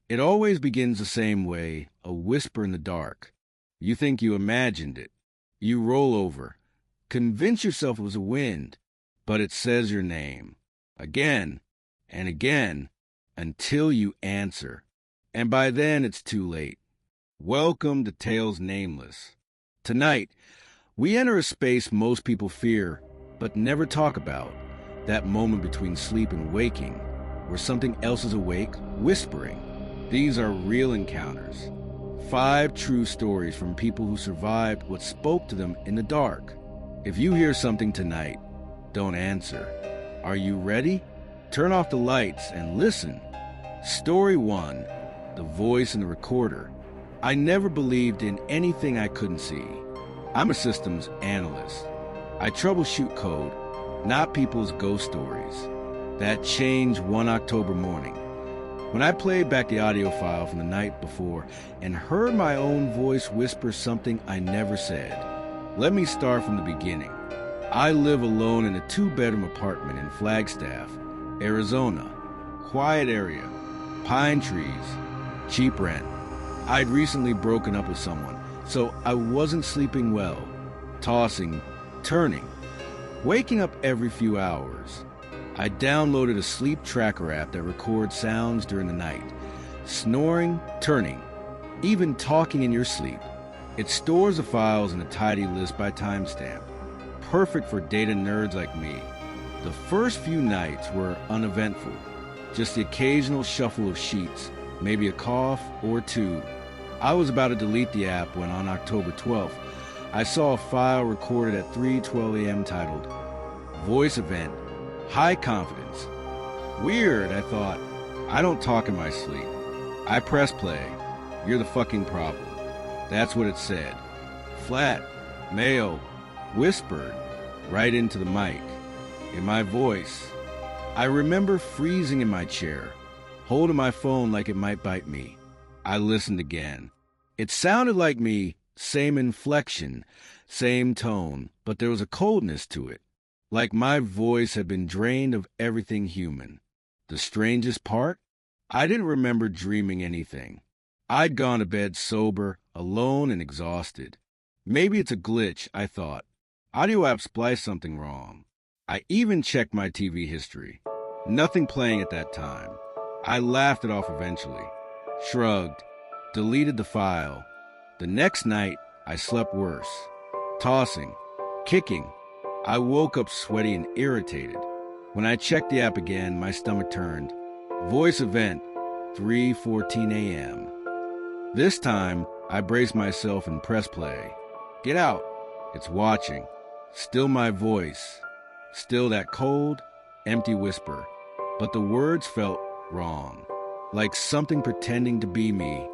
It always begins the same way, a whisper in the dark. You think you imagined it. You roll over, convince yourself it was a wind, but it says your name. Again and again, until you answer. And by then it's too late. Welcome to Tales Nameless. Tonight, we enter a space most people fear, but never talk about. That moment between sleep and waking, where something else is awake, whispering. These are real encounters. 5 true stories from people who survived what spoke to them in the dark. If you hear something tonight, don't answer. Are you ready? Turn off the lights and listen. Story 1, The Voice in the Recorder. I never believed in anything I couldn't see. I'm a systems analyst. I troubleshoot code, not people's ghost stories. That changed one October morning, when I played back the audio file from the night before and heard my own voice whisper something I never said. Let me start from the beginning. I live alone in a 2-bedroom apartment in Flagstaff, Arizona. Quiet area, pine trees, cheap rent. I'd recently broken up with someone, so I wasn't sleeping well. Tossing, turning, waking up every few hours. I downloaded a sleep tracker app that records sounds during the night. Snoring, turning, even talking in your sleep. It stores the files in a tidy list by timestamp. Perfect for data nerds like me. The first few nights were uneventful. Just the occasional shuffle of sheets, maybe a cough or two. I was about to delete the app when on October 12th, I saw a file recorded at 3:12 a.m. titled, Voice Event, High Confidence. Weird, I thought. I don't talk in my sleep. I press play. You're the fucking problem. That's what it said. Flat, male, whispered, right into the mic. In my voice. I remember freezing in my chair, holding my phone like it might bite me. I listened again. It sounded like me, same inflection, same tone, but there was a coldness to it. Like my voice had been drained of everything human. The strangest part? I didn't remember dreaming anything. I'd gone to bed sober, alone and exhausted. Maybe it's a glitch, I thought. Audio app spliced something wrong. I even checked my TV history. Nothing playing at that time. I laughed it off eventually. Shrugged. Deleted the file. The next night, I slept worse. Tossing. Kicking. I woke up sweaty and irritated. When I checked the app again, my stomach turned. Voice event, 3:14 a.m. This time, I braced myself and pressed play. Get out. It's watching. Still my voice. Still that cold, empty whisper. But the words felt wrong. Like something pretending to be me.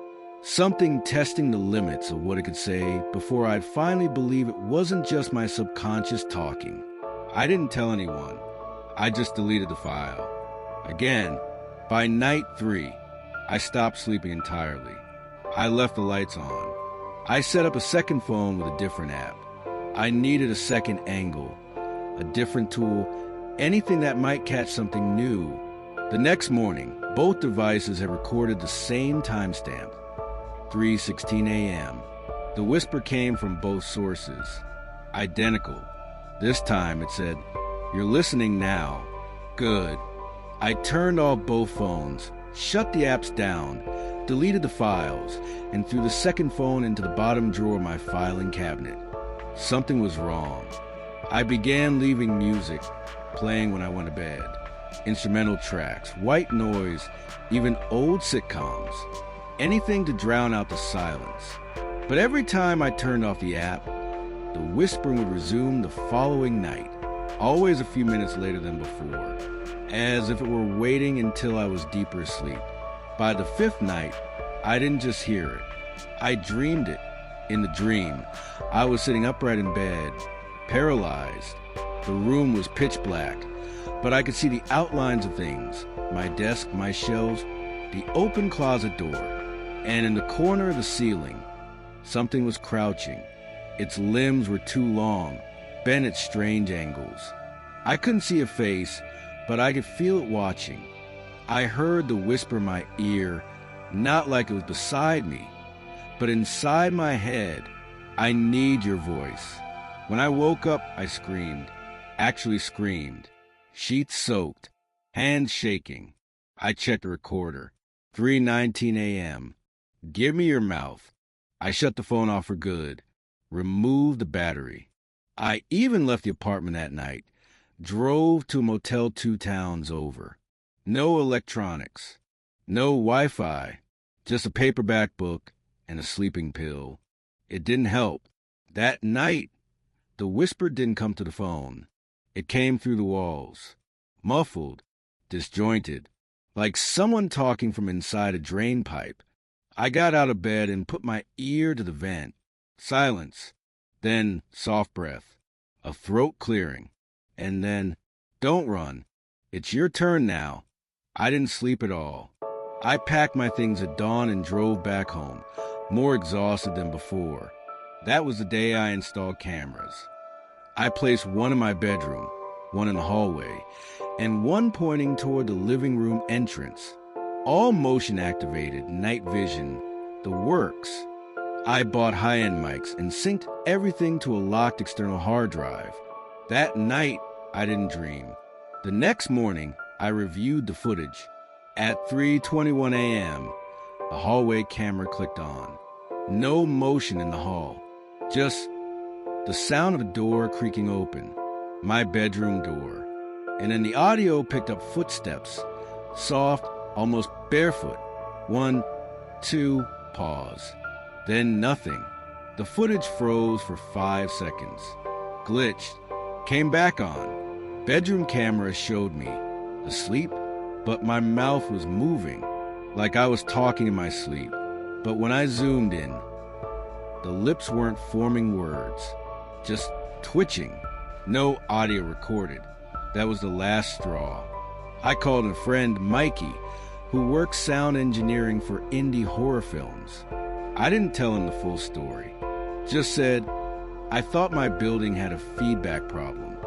Something testing the limits of what it could say before I'd finally believe it wasn't just my subconscious talking. I didn't tell anyone. I just deleted the file. Again, by night 3, I stopped sleeping entirely. I left the lights on. I set up a second phone with a different app. I needed a second angle, a different tool, anything that might catch something new. The next morning, both devices had recorded the same timestamp. 3:16 a.m. The whisper came from both sources. Identical. This time it said, You're listening now. Good. I turned off both phones, shut the apps down, deleted the files, and threw the second phone into the bottom drawer of my filing cabinet. Something was wrong. I began leaving music, playing when I went to bed. Instrumental tracks, white noise, even old sitcoms. Anything to drown out the silence. But every time I turned off the app, the whispering would resume the following night, always a few minutes later than before, as if it were waiting until I was deeper asleep. By the 5th night, I didn't just hear it. I dreamed it. In the dream, I was sitting upright in bed, paralyzed. The room was pitch black, but I could see the outlines of things, my desk, my shelves, the open closet door. And in the corner of the ceiling, something was crouching. Its limbs were too long, bent at strange angles. I couldn't see a face, but I could feel it watching. I heard the whisper in my ear, Not like it was beside me, but inside my head. I need your voice. When I woke up, I screamed. Actually screamed. Sheets soaked. Hands shaking. I checked the recorder. 3:19 a.m. Give me your mouth. I shut the phone off for good. Removed the battery. I even left the apartment that night. Drove to a motel 2 towns over. No electronics. No Wi-Fi. Just a paperback book and a sleeping pill. It didn't help. That night, the whisper didn't come to the phone. It came through the walls. Muffled. Disjointed. Like someone talking from inside a drain pipe. I got out of bed and put my ear to the vent. Silence. Then soft breath. A throat clearing. And then, don't run. It's your turn now. I didn't sleep at all. I packed my things at dawn and drove back home, more exhausted than before. That was the day I installed cameras. I placed one in my bedroom, one in the hallway, and one pointing toward the living room entrance. All motion activated, night vision, the works. I bought high-end mics and synced everything to a locked external hard drive. That night, I didn't dream. The next morning, I reviewed the footage. At 3:21 a.m., the hallway camera clicked on. No motion in the hall, just the sound of a door creaking open, my bedroom door. And then the audio picked up footsteps, soft, almost barefoot. 1, 2, pause. Then nothing. The footage froze for 5 seconds. Glitched. Came back on. Bedroom camera showed me. Asleep, but my mouth was moving, like I was talking in my sleep. But when I zoomed in, the lips weren't forming words, just twitching. No audio recorded. That was the last straw. I called a friend, Mikey, who works sound engineering for indie horror films. I didn't tell him the full story. Just said, I thought my building had a feedback problem.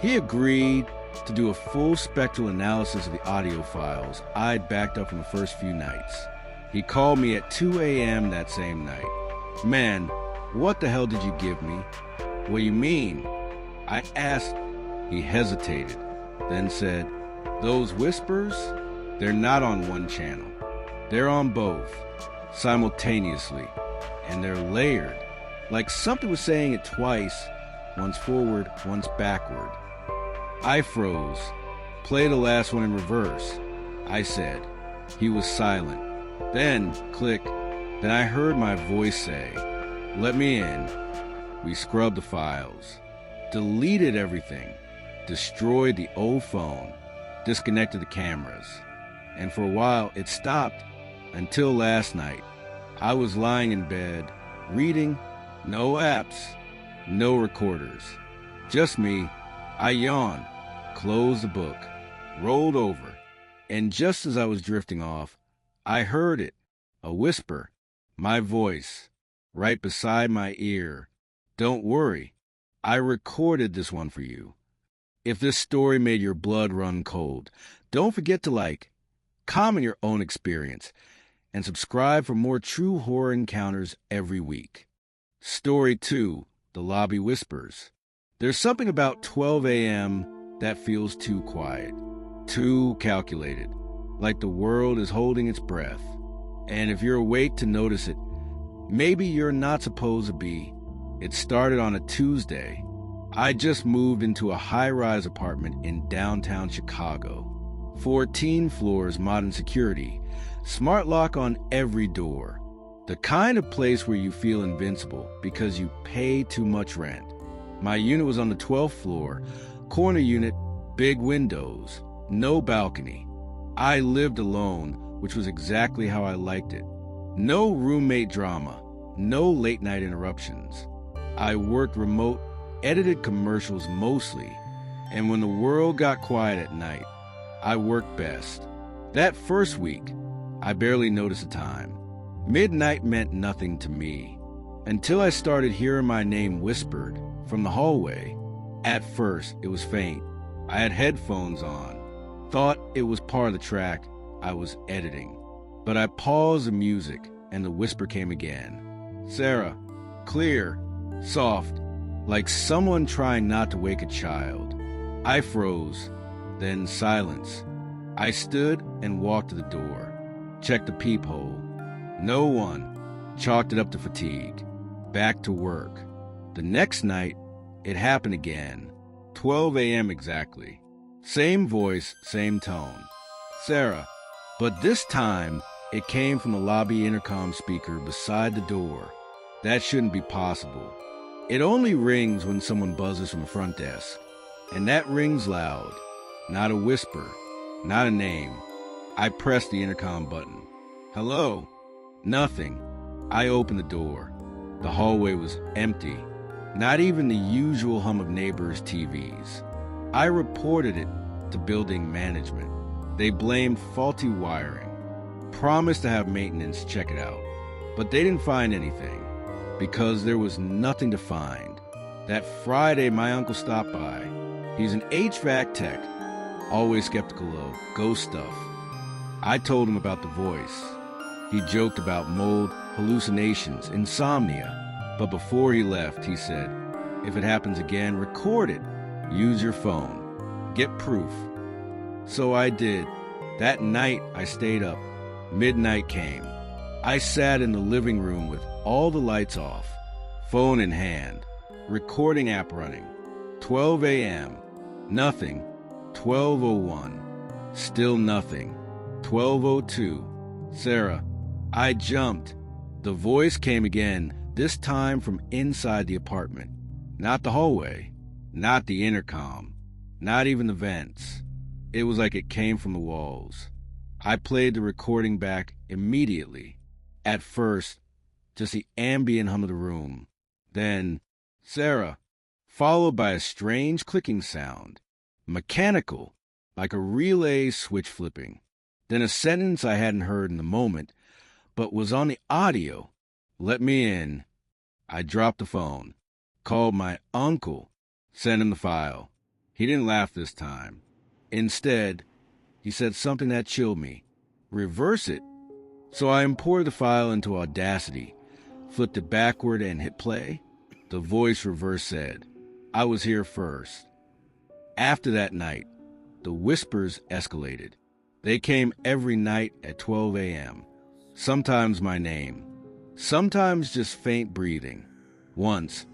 He agreed to do a full spectral analysis of the audio files I'd backed up from the first few nights. He called me at 2 a.m. that same night. Man, what the hell did you give me? What do you mean? I asked. He hesitated, then said, those whispers, they're not on one channel. They're on both, simultaneously, and they're layered, like something was saying it twice, once forward, once backward. I froze. Play the last one in reverse, I said. He was silent. Then, click, then I heard my voice say, let me in. We scrubbed the files, deleted everything, destroyed the old phone, disconnected the cameras. And for a while, it stopped until last night. I was lying in bed, reading, no apps, no recorders, just me. I yawned, closed the book, rolled over, and just as I was drifting off, I heard it, a whisper, my voice, right beside my ear. Don't worry, I recorded this one for you. If this story made your blood run cold, don't forget to comment your own experience, and subscribe for more true horror encounters every week. Story 2, The Lobby Whispers. There's something about 12 a.m. that feels too quiet, too calculated, like the world is holding its breath. And if you're awake to notice it, maybe you're not supposed to be. It started on a Tuesday. I just moved into a high-rise apartment in downtown Chicago. 14 floors, modern security, smart lock on every door. The kind of place where you feel invincible because you pay too much rent. My unit was on the 12th floor, corner unit, big windows, no balcony. I lived alone, which was exactly how I liked it. No roommate drama, no late-night interruptions. I worked remote, edited commercials mostly, and when the world got quiet at night, I worked best. That first week, I barely noticed the time. Midnight meant nothing to me, until I started hearing my name whispered from the hallway. At first, it was faint. I had headphones on, thought it was part of the track I was editing. But I paused the music, and the whisper came again. Sarah, clear, soft, like someone trying not to wake a child. I froze, then silence. I stood and walked to the door, checked the peephole. No one. Chalked it up to fatigue. Back to work. The next night, it happened again. 12 a.m. exactly. Same voice, same tone. Sarah. But this time, it came from the lobby intercom speaker beside the door. That shouldn't be possible. It only rings when someone buzzes from the front desk. And that rings loud. Not a whisper. Not a name. I pressed the intercom button. Hello? Nothing. I opened the door. The hallway was empty. Not even the usual hum of neighbors' TVs. I reported it to building management. They blamed faulty wiring. Promised to have maintenance check it out. But they didn't find anything. Because there was nothing to find. That Friday, my uncle stopped by. He's an HVAC tech. Always skeptical of ghost stuff. I told him about the voice. He joked about mold, hallucinations, insomnia. But before he left, he said, if it happens again, record it. Use your phone. Get proof. So I did. That night, I stayed up. Midnight came. I sat in the living room with all the lights off, phone in hand, recording app running. 12 a.m. Nothing. 12:01. Still nothing. 12:02. Sarah. I jumped. The voice came again, this time from inside the apartment. Not the hallway. Not the intercom. Not even the vents. It was like it came from the walls. I played the recording back immediately. At first, just the ambient hum of the room. Then, Sarah, followed by a strange clicking sound. Mechanical, like a relay switch flipping. Then a sentence I hadn't heard in the moment, but was on the audio. Let me in. I dropped the phone. Called my uncle. Sent him the file. He didn't laugh this time. Instead, he said something that chilled me. Reverse it. So I imported the file into Audacity, flipped it backward and hit play. The voice reverse said, I was here first. After that night, the whispers escalated. They came every night at 12 a.m. Sometimes my name. Sometimes just faint breathing. Once,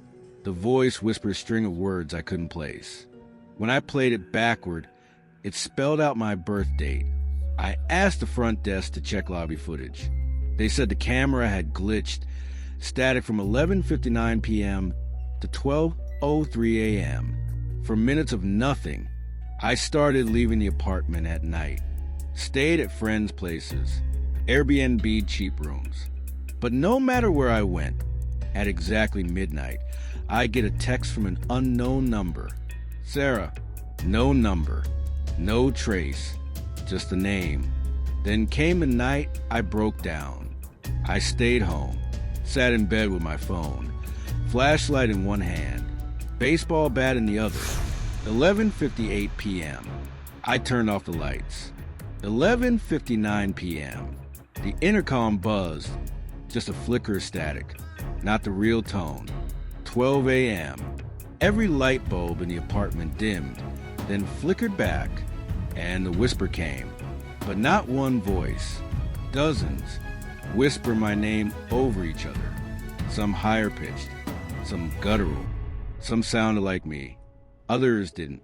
the voice whispered a string of words I couldn't place. When I played it backward, it spelled out my birth date. I asked the front desk to check lobby footage. They said the camera had glitched, static from 11:59 p.m. to 12:03 a.m. For minutes of nothing, I started leaving the apartment at night. Stayed at friends' places, Airbnb cheap rooms. But no matter where I went, at exactly midnight, I'd get a text from an unknown number. Sarah, no number, no trace. Just a name. Then came the night I broke down. I stayed home, sat in bed with my phone, flashlight in one hand, baseball bat in the other. 11:58 p.m. I turned off the lights. 11:59 p.m. The intercom buzzed, just a flicker of static, not the real tone. 12 a.m. Every light bulb in the apartment dimmed, then flickered back. And the whisper came, but not one voice. Dozens whisper my name over each other. Some higher pitched, some guttural, some sounded like me. Others didn't.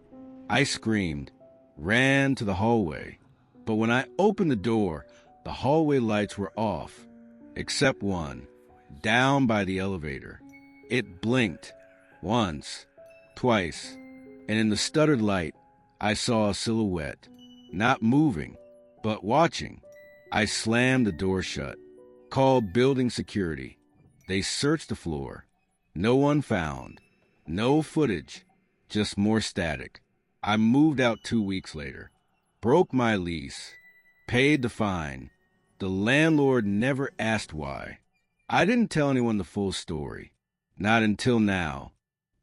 I screamed, ran to the hallway. But when I opened the door, the hallway lights were off, except one, down by the elevator. It blinked, once, twice, and in the stuttered light, I saw a silhouette, not moving, but watching. I slammed the door shut, called building security. They searched the floor. No one found. No footage, just more static. I moved out 2 weeks later, broke my lease, paid the fine. The landlord never asked why. I didn't tell anyone the full story, not until now.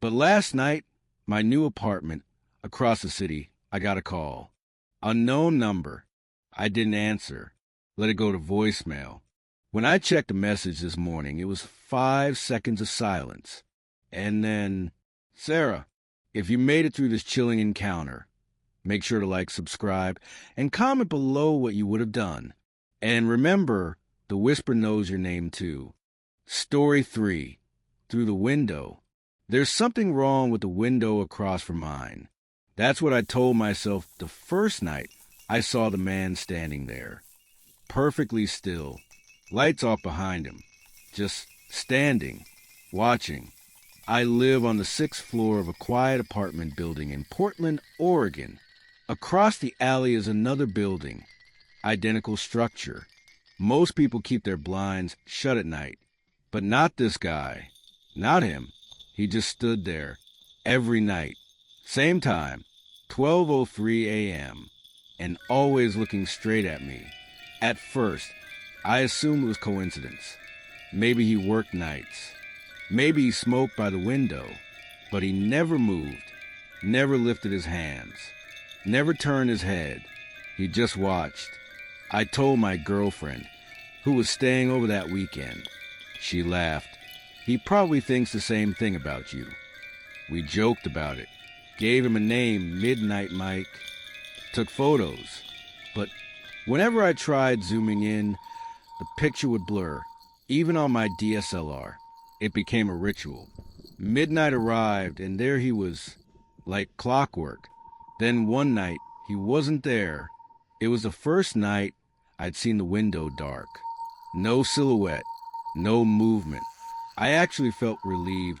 But last night, my new apartment, across the city, I got a call. Unknown number. I didn't answer. let it go to voicemail. When I checked the message this morning, it was 5 seconds of silence. And then, Sarah, if you made it through this chilling encounter, make sure to like, subscribe, and comment below what you would have done. And remember, the whisper knows your name too. Story 3, Through the Window. There's something wrong with the window across from mine. That's what I told myself the first night I saw the man standing there. Perfectly still, lights off behind him, just standing, watching. I live on the 6th floor of a quiet apartment building in Portland, Oregon. Across the alley is another building, identical structure. Most people keep their blinds shut at night, but not this guy. Not him. He just stood there every night. Same time, 12:03 a.m., and always looking straight at me. At first, I assumed it was coincidence. Maybe he worked nights. Maybe he smoked by the window, but he never moved, never lifted his hands, never turned his head. He just watched. I told my girlfriend, who was staying over that weekend. She laughed. He probably thinks the same thing about you. We joked about it, gave him a name, Midnight Mike, took photos. But whenever I tried zooming in, the picture would blur, even on my DSLR. It became a ritual. Midnight arrived, and there he was, like clockwork. Then one night, he wasn't there. It was the first night I'd seen the window dark. No silhouette, no movement. I actually felt relieved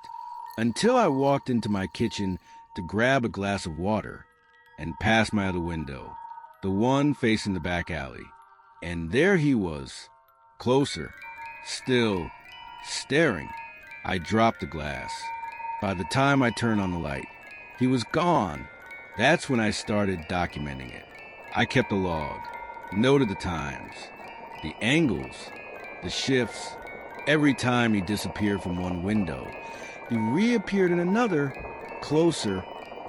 until I walked into my kitchen to grab a glass of water and passed my other window, the one facing the back alley. And there he was, closer, still, staring. I dropped the glass. By the time I turned on the light, he was gone. That's when I started documenting it. I kept a log, noted the times, the angles, the shifts. Every time he disappeared from one window, he reappeared in another, closer,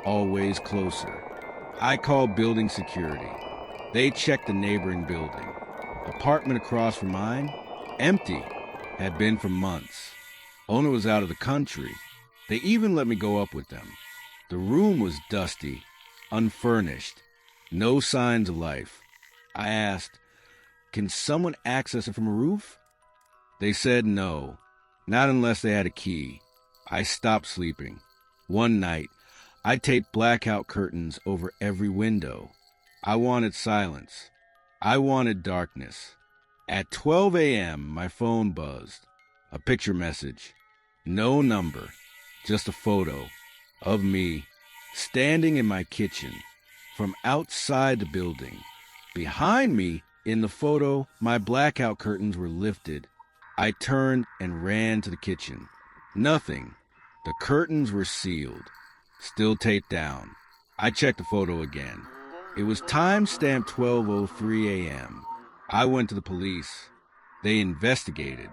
always closer. I called building security. They checked the neighboring building. Apartment across from mine, empty, had been for months. Owner was out of the country. They even let me go up with them. The room was dusty, unfurnished, no signs of life. I asked, can someone access it from a roof? They said no, not unless they had a key. I stopped sleeping. One night, I taped blackout curtains over every window. I wanted silence. I wanted darkness. At 12 a.m., my phone buzzed. A picture message. No number, just a photo of me standing in my kitchen from outside the building. Behind me, in the photo, my blackout curtains were lifted. I turned and ran to the kitchen. Nothing. The curtains were sealed, still taped down. I checked the photo again. It was time-stamped 12:03 a.m. I went to the police. They investigated,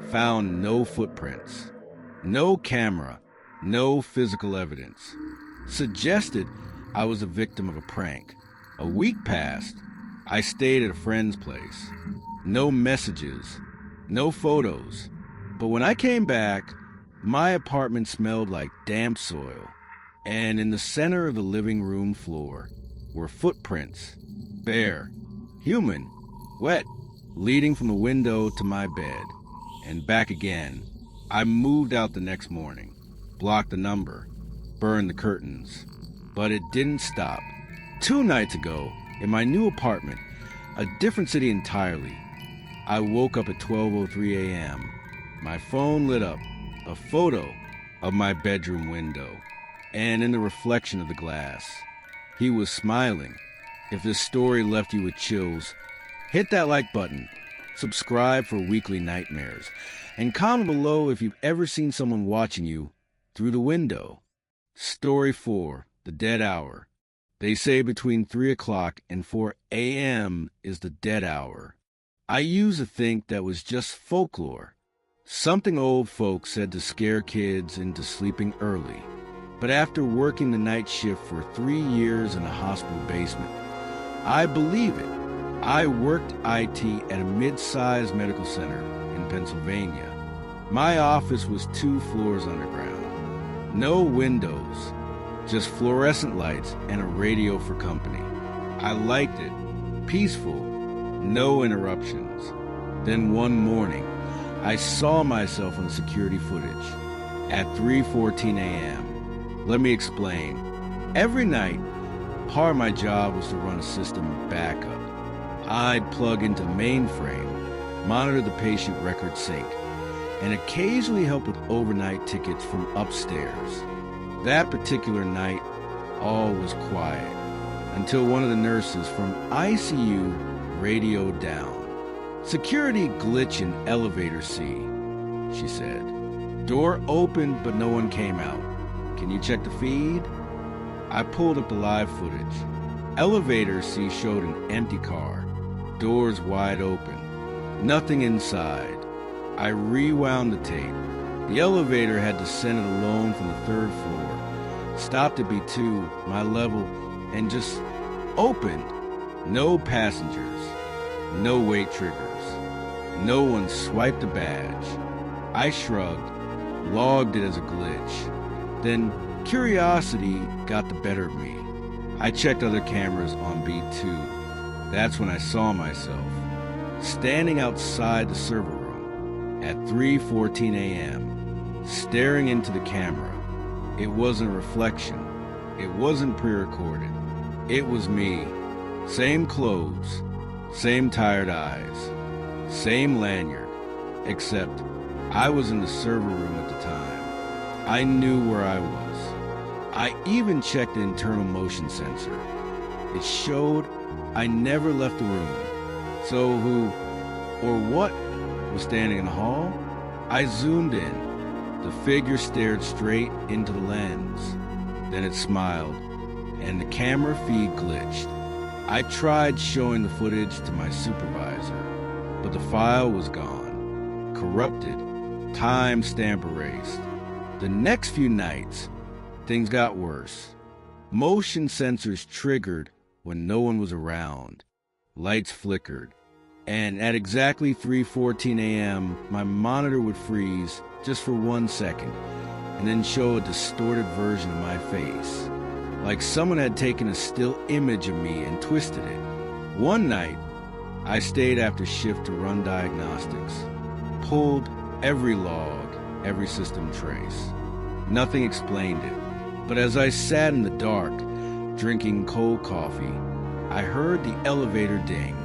found no footprints, no camera, no physical evidence. Suggested I was a victim of a prank. A week passed. I stayed at a friend's place. No messages, no photos. But when I came back, my apartment smelled like damp soil. And in the center of the living room floor were footprints, bare, human, wet, leading from the window to my bed and back again. I moved out the next morning, blocked the number, burned the curtains. But it didn't stop. 2 nights ago, in my new apartment, a different city entirely, I woke up at 12:03 a.m. My phone lit up, a photo of my bedroom window, and in the reflection of the glass, he was smiling. If this story left you with chills, hit that like button, subscribe for weekly nightmares, and comment below if you've ever seen someone watching you through the window. Story 4, The Dead Hour. They say between 3 o'clock and 4 a.m. is the dead hour. I used to think that was just folklore, something old folks said to scare kids into sleeping early. But after working the night shift for 3 years in a hospital basement, I believe it. I worked IT at a mid-sized medical center in Pennsylvania. My office was 2 floors underground. No windows, just fluorescent lights and a radio for company. I liked it. Peaceful, no interruptions. Then one morning, I saw myself on security footage at 3:14 a.m. Let me explain. Every night, part of my job was to run a system backup. I'd plug into the mainframe, monitor the patient record sync, and occasionally help with overnight tickets from upstairs. That particular night, all was quiet until one of the nurses from ICU radioed down. "Security glitch in elevator C," she said. "Door opened, but no one came out. Can you check the feed?" I pulled up the live footage. Elevator C showed an empty car, doors wide open, nothing inside. I rewound the tape. The elevator had descended alone from the 3rd floor, stopped at B2, my level, and just opened. No passengers, no wait triggers. No one swiped a badge. I shrugged, logged it as a glitch. Then curiosity got the better of me. I checked other cameras on B2. That's when I saw myself standing outside the server room at 3:14 a.m., staring into the camera. It wasn't a reflection. It wasn't pre-recorded. It was me. Same clothes, same tired eyes, same lanyard, except I was in the server room at the time. I knew where I was. I even checked the internal motion sensor. It showed I never left the room. So who or what was standing in the hall? I zoomed in. The figure stared straight into the lens. Then it smiled, and the camera feed glitched. I tried showing the footage to my supervisor, but the file was gone, corrupted, timestamp erased. The next few nights, things got worse. Motion sensors triggered when no one was around. Lights flickered. And at exactly 3:14 a.m., my monitor would freeze just for 1 second and then show a distorted version of my face, like someone had taken a still image of me and twisted it. One night, I stayed after shift to run diagnostics, pulled every log, every system trace. Nothing explained it, but as I sat in the dark, drinking cold coffee, I heard the elevator ding.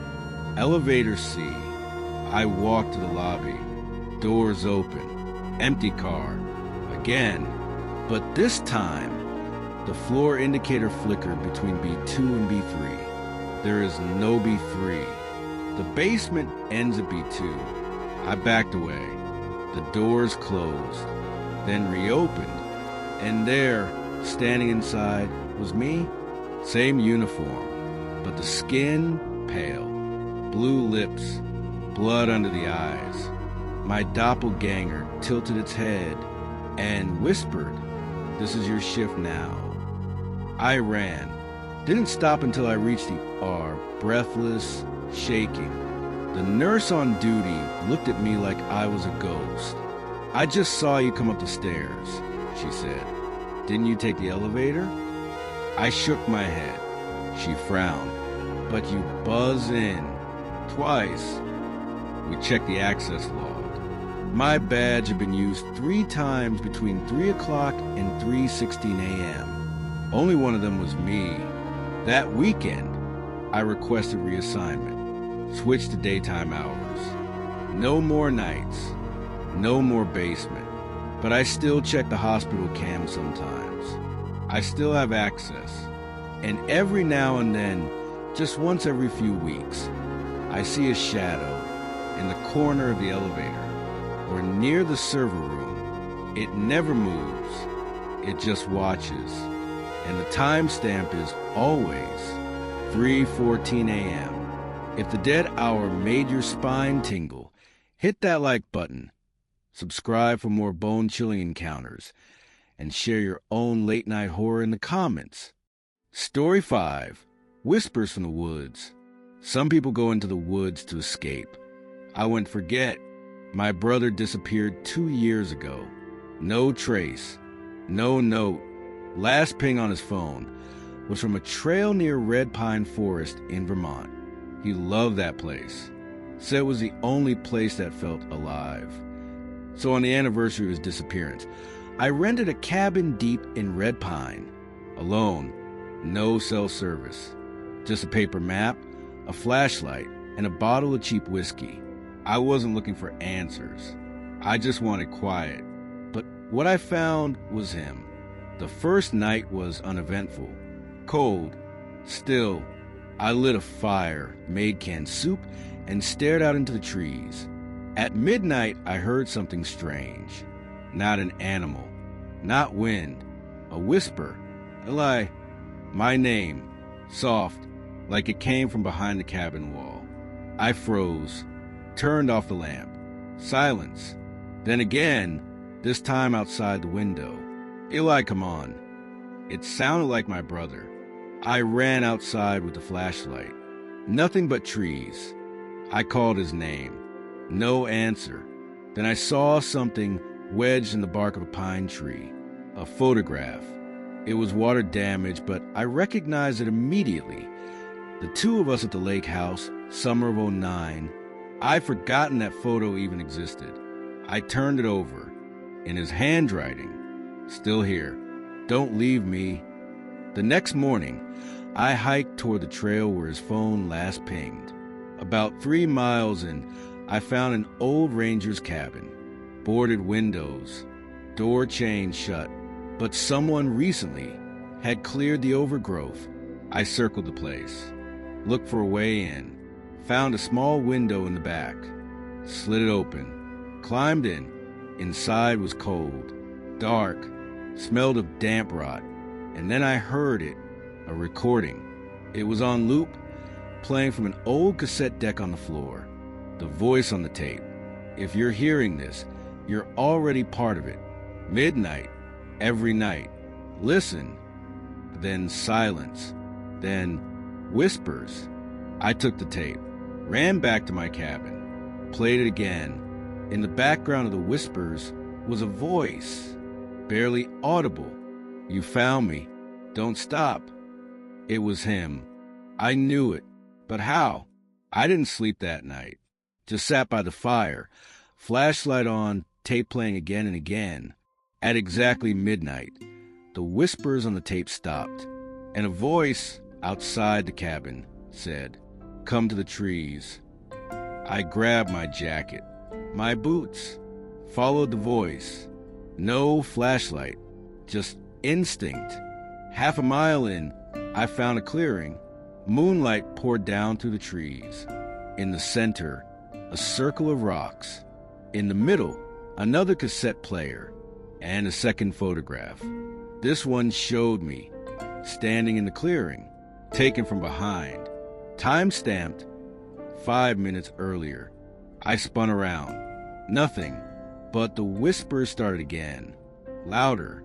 Elevator C. I walked to the lobby. Doors open. Empty car. Again. But this time, the floor indicator flickered between B2 and B3. There is no B3. The basement ends at B2. I backed away. The doors closed, then reopened. And there, standing inside, was me. Same uniform, but the skin pale. Blue lips, blood under the eyes. My doppelganger tilted its head and whispered, "This is your shift now." I ran. Didn't stop until I reached the ER, breathless, shaking. The nurse on duty looked at me like I was a ghost. "I just saw you come up the stairs," she said. "Didn't you take the elevator?" I shook my head. She frowned. "But you buzz in. Twice." We checked the access log. My badge had been used 3 times between 3 o'clock and 3:16 a.m. Only one of them was me. That weekend, I requested reassignment, switched to daytime hours. No more nights, no more basement, but I still check the hospital cam sometimes. I still have access, and every now and then, just once every few weeks, I see a shadow in the corner of the elevator or near the server room. It never moves. It just watches. And the timestamp is always 3:14 a.m. If the dead hour made your spine tingle, hit that like button, subscribe for more bone-chilling encounters, and share your own late-night horror in the comments. Story 5, Whispers from the Woods. Some people go into the woods to escape. I went forget. My brother disappeared 2 years ago. No trace. No note. Last ping on his phone was from a trail near Red Pine Forest in Vermont. He loved that place. Said it was the only place that felt alive. So on the anniversary of his disappearance, I rented a cabin deep in Red Pine. Alone. No cell service. Just a paper map, a flashlight, and a bottle of cheap whiskey. I wasn't looking for answers. I just wanted quiet. But what I found was him. The first night was uneventful. Cold. Still. I lit a fire, made canned soup, and stared out into the trees. At midnight, I heard something strange. Not an animal. Not wind. A whisper. My name. Soft, like it came from behind the cabin wall. I froze. Turned off the lamp. Silence. Then again, this time outside the window. Eli, come on. It sounded like my brother. I ran outside with the flashlight. Nothing but trees. I called his name. No answer. Then I saw something wedged in the bark of a pine tree. A photograph. It was water damaged, but I recognized it immediately. The two of us at the lake house, summer of '09. I'd forgotten that photo even existed. I turned it over. In his handwriting. Still here. Don't leave me. The next morning, I hiked toward the trail where his phone last pinged. About 3 miles in, I found an old ranger's cabin. Boarded windows. Door chained shut. But someone recently had cleared the overgrowth. I circled the place. Looked for a way in. Found a small window in the back. Slid it open. Climbed in. Inside was cold. Dark. Smelled of damp rot. And then I heard it. A recording. It was on loop, playing from an old cassette deck on the floor. The voice on the tape. If you're hearing this, you're already part of it. Midnight. Every night. Listen. Then silence. Then whispers. I took the tape. Ran back to my cabin. Played it again. In the background of the whispers was a voice. Barely audible. You found me. Don't stop. It was him. I knew it. But how? I didn't sleep that night. Just sat by the fire. Flashlight on, tape playing again and again. At exactly midnight, the whispers on the tape stopped, and a voice outside the cabin said, "Come to the trees." I grabbed my jacket, my boots, followed the voice. No flashlight, just instinct. Half a mile in, I found a clearing. Moonlight poured down through the trees. In the center, a circle of rocks. In the middle, another cassette player. And a second photograph. This one showed me, standing in the clearing, taken from behind, time-stamped 5 minutes earlier. I spun around. Nothing, but the whispers started again, louder,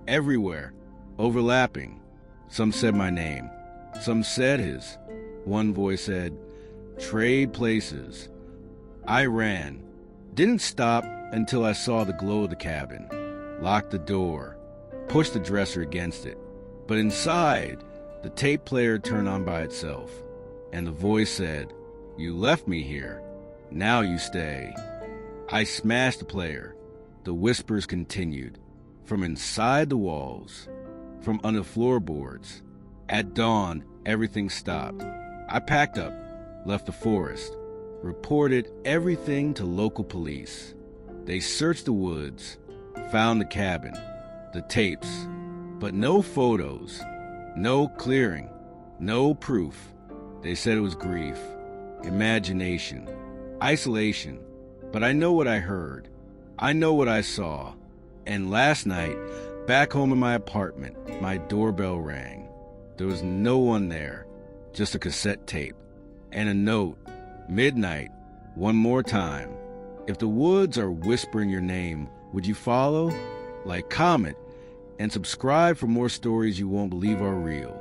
everywhere, overlapping. Some said my name, some said his. One voice said, "Trade places." I ran, didn't stop until I saw the glow of the cabin. Locked the door, pushed the dresser against it. But inside, the tape player turned on by itself, and the voice said, "You left me here. Now you stay." I smashed the player. The whispers continued, from inside the walls, from under the floorboards. At dawn, everything stopped. I packed up, left the forest, reported everything to local police. They searched the woods, found the cabin, the tapes, but no photos, no clearing, no proof. They said it was grief, imagination, isolation. But I know what I heard. I know what I saw. And last night, back home in my apartment, my doorbell rang. There was no one there, just a cassette tape and a note. Midnight, one more time. If the woods are whispering your name, would you follow? Like, comment, and subscribe for more stories you won't believe are real.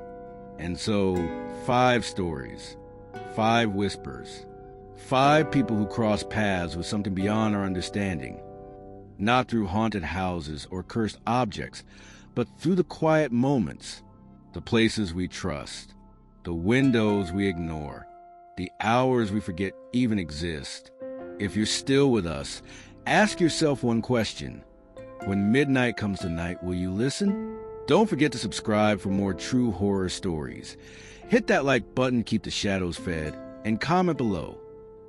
And so, 5 stories. 5 whispers. 5 people who cross paths with something beyond our understanding. Not through haunted houses or cursed objects, but through the quiet moments, the places we trust, the windows we ignore, the hours we forget even exist. If you're still with us, ask yourself one question. When midnight comes tonight, will you listen? Don't forget to subscribe for more true horror stories. Hit that like button to keep the shadows fed, and comment below.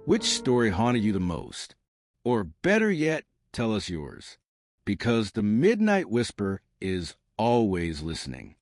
Which story haunted you the most? Or better yet, tell us yours. Because the Midnight Whisper is always listening.